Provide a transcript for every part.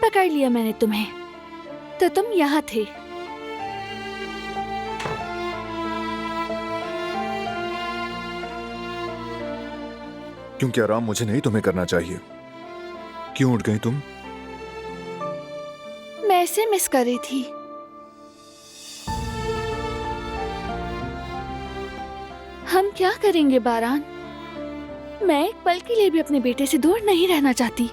पकड़ लिया मैंने तुम्हें, तो तुम यहाँ थे। क्योंकि आराम मुझे नहीं तुम्हें करना चाहिए। क्यों उठ गई तुम? मैं इसे मिस कर रही थी। हम क्या करेंगे बारान? मैं एक पल के लिए भी अपने बेटे से दूर नहीं रहना चाहती।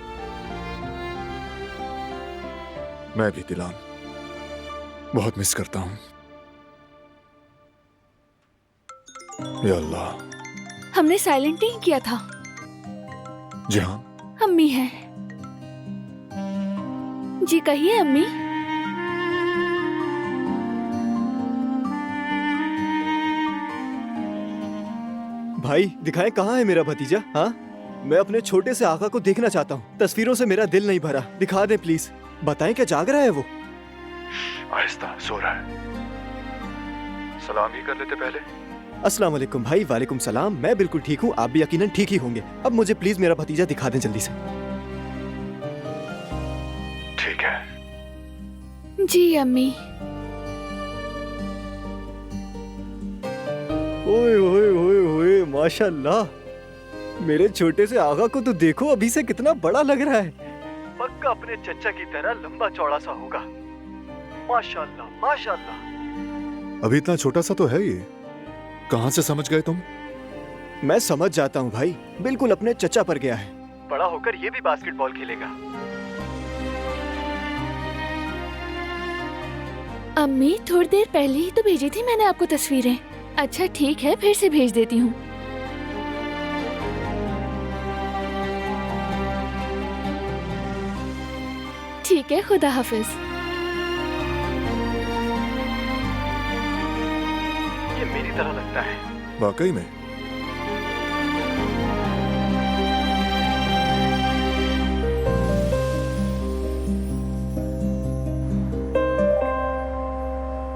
मैं भी दिलान बहुत मिस करता हूं। या अल्लाह। हमने साइलेंट नहीं किया था। जी हाँ। अम्मी है। जी कहिए अम्मी। भाई दिखाएं कहाँ है मेरा भतीजा? हाँ, मैं अपने छोटे से आका को देखना चाहता हूँ। तस्वीरों से मेरा दिल नहीं भरा। दिखा दे प्लीज। बताएं क्या जाग रहा है वो? आहिस्ता सो रहा है। सलाम ही कर लेते पहले। अस्सलाम वालेकुम भाई। वालेकुम सलाम। मैं बिल्कुल ठीक हूँ, आप भी यकीनन ठीक ही होंगे। अब मुझे प्लीज मेरा भतीजा दिखा दें जल्दी से। ठीक है। जी अम्मी। ओए ओए ओए ओए, माशाल्लाह। मेरे छोटे से आगा को तो देखो, अभी से कितना बड़ा लग रहा है। पक्का अपने चचा की तरह लंबा चौड़ा सा होगा। माशाल्लाह माशाल्लाह। अभी इतना छोटा सा तो है ये। कहां से समझ गए तुम? मैं समझ जाता हूँ भाई, बिल्कुल अपने चचा पर गया है। बड़ा होकर ये भी बास्केटबॉल खेलेगा। अम्मी थोड़ी देर पहले ही तो भेजी थी मैंने आपको तस्वीरें। अच्छा ठीक है, फिर से भेज देती हूँ। ठीक है, खुदा हाफिज। ये मेरी तरह लगता है। वाकई में